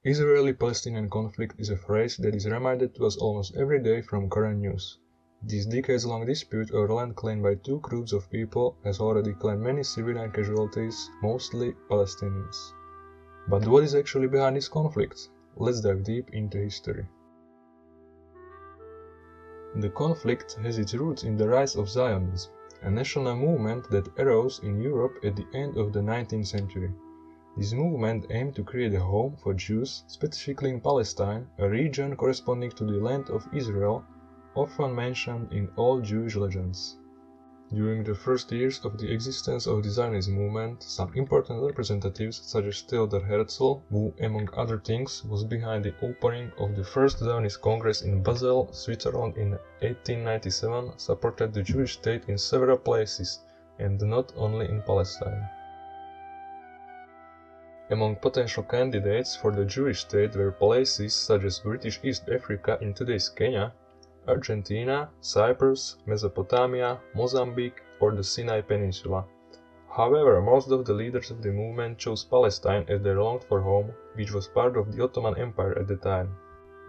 Israeli-Palestinian conflict is a phrase that is reminded to us almost every day from current news. This decades-long dispute over land claimed by two groups of people has already claimed many civilian casualties, mostly Palestinians. But what is actually behind this conflict? Let's dive deep into history. The conflict has its roots in the rise of Zionism, a national movement that arose in Europe at the end of the 19th century. This movement aimed to create a home for Jews, specifically in Palestine, a region corresponding to the land of Israel, often mentioned in all Jewish legends. During the first years of the existence of the Zionist movement, some important representatives such as Theodor Herzl, who, among other things, was behind the opening of the first Zionist Congress in Basel, Switzerland in 1897, supported the Jewish state in several places, and not only in Palestine. Among potential candidates for the Jewish state were places such as British East Africa in today's Kenya, Argentina, Cyprus, Mesopotamia, Mozambique, or the Sinai Peninsula. However, most of the leaders of the movement chose Palestine as their longed-for home, which was part of the Ottoman Empire at the time.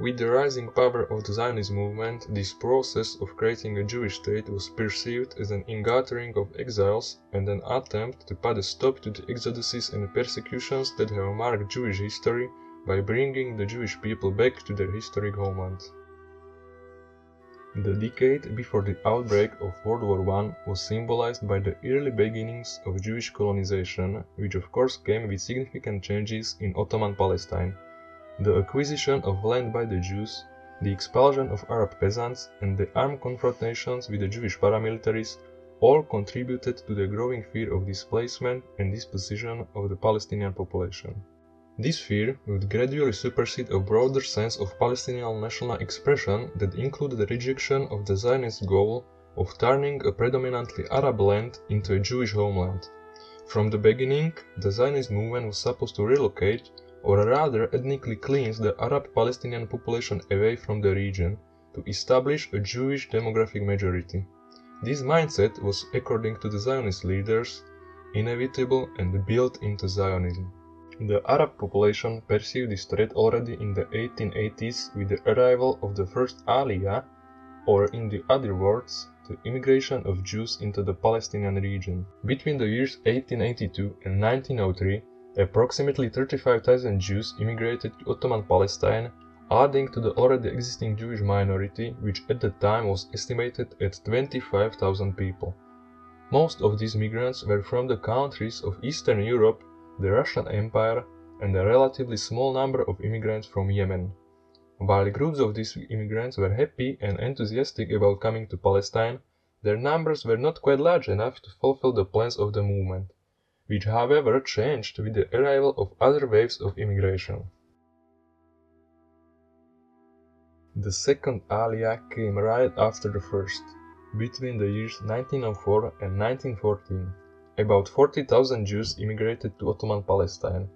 With the rising power of the Zionist movement, this process of creating a Jewish state was perceived as an ingathering of exiles and an attempt to put a stop to the exoduses and persecutions that have marked Jewish history by bringing the Jewish people back to their historic homeland. The decade before the outbreak of World War I was symbolized by the early beginnings of Jewish colonization, which of course came with significant changes in Ottoman Palestine. The acquisition of land by the Jews, the expulsion of Arab peasants, and the armed confrontations with the Jewish paramilitaries all contributed to the growing fear of displacement and dispossession of the Palestinian population. This fear would gradually supersede a broader sense of Palestinian national expression that included the rejection of the Zionist goal of turning a predominantly Arab land into a Jewish homeland. From the beginning, the Zionist movement was supposed to relocate, or rather ethnically cleanse, the Arab Palestinian population away from the region to establish a Jewish demographic majority. This mindset was, according to the Zionist leaders, inevitable and built into Zionism. The Arab population perceived this threat already in the 1880s with the arrival of the first Aliyah, or in the other words, the immigration of Jews into the Palestinian region. Between the years 1882 and 1903, approximately 35,000 Jews immigrated to Ottoman Palestine, adding to the already existing Jewish minority, which at the time was estimated at 25,000 people. Most of these migrants were from the countries of Eastern Europe, the Russian Empire, and a relatively small number of immigrants from Yemen. While groups of these immigrants were happy and enthusiastic about coming to Palestine, their numbers were not quite large enough to fulfill the plans of the movement, which however changed with the arrival of other waves of immigration. The second Aliyah came right after the first, between the years 1904 and 1914. About 40,000 Jews immigrated to Ottoman Palestine.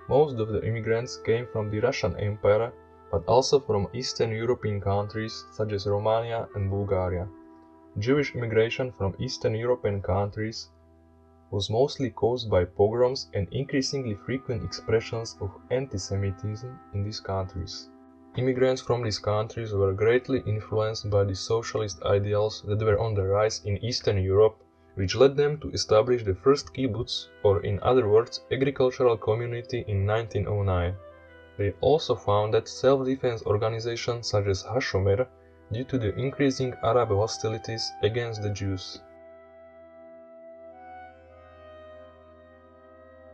Most of the immigrants came from the Russian Empire, but also from Eastern European countries such as Romania and Bulgaria. Jewish immigration from Eastern European countries was mostly caused by pogroms and increasingly frequent expressions of anti-Semitism in these countries. Immigrants from these countries were greatly influenced by the socialist ideals that were on the rise in Eastern Europe, which led them to establish the first kibbutz, or in other words, agricultural community, in 1909. They also founded self-defense organizations such as Hashomer due to the increasing Arab hostilities against the Jews.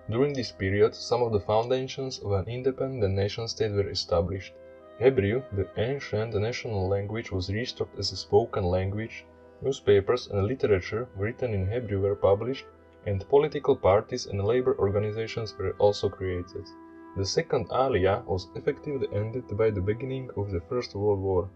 During this period, some of the foundations of an independent nation-state were established. Hebrew, the ancient national language, was restored as a spoken language. Newspapers and literature written in Hebrew were published, and political parties and labor organizations were also created. The second Aliyah was effectively ended by the beginning of the First World War.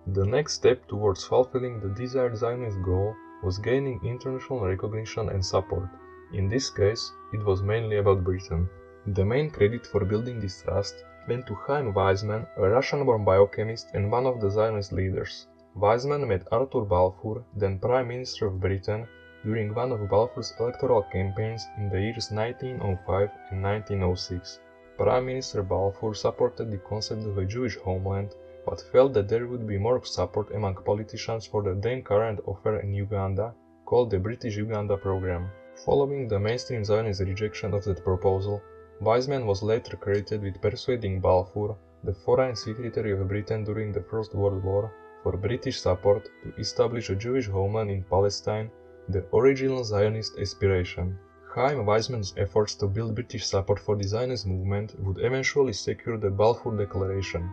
The next step towards fulfilling the desired Zionist goal was gaining international recognition and support. In this case, it was mainly about Britain. The main credit for building this trust went to Chaim Weizmann, a Russian-born biochemist and one of the Zionist leaders. Weizmann met Arthur Balfour, then Prime Minister of Britain, during one of Balfour's electoral campaigns in the years 1905 and 1906. Prime Minister Balfour supported the concept of a Jewish homeland, but felt that there would be more support among politicians for the then current offer in Uganda, called the British Uganda Programme. Following the mainstream Zionist rejection of that proposal, Weizmann was later credited with persuading Balfour, the Foreign Secretary of Britain during the First World War, for British support to establish a Jewish homeland in Palestine, the original Zionist aspiration. Chaim Weizmann's efforts to build British support for the Zionist movement would eventually secure the Balfour Declaration,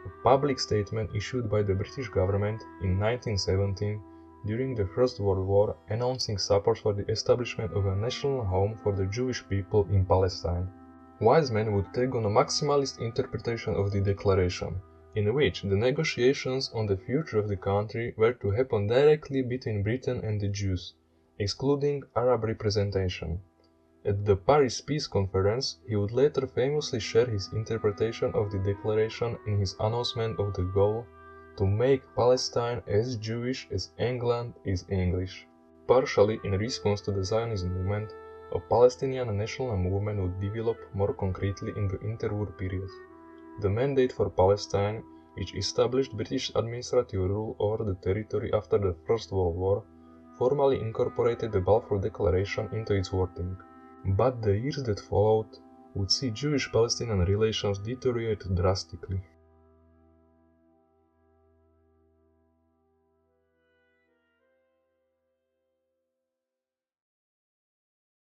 a public statement issued by the British government in 1917 during the First World War announcing support for the establishment of a national home for the Jewish people in Palestine. Weizmann would take on a maximalist interpretation of the declaration, in which the negotiations on the future of the country were to happen directly between Britain and the Jews, excluding Arab representation. At the Paris Peace Conference, he would later famously share his interpretation of the declaration in his announcement of the goal to make Palestine as Jewish as England is English. Partially in response to the Zionist movement, a Palestinian national movement would develop more concretely in the interwar period. The Mandate for Palestine, which established British administrative rule over the territory after the First World War, formally incorporated the Balfour Declaration into its wording. But the years that followed would see Jewish-Palestinian relations deteriorate drastically.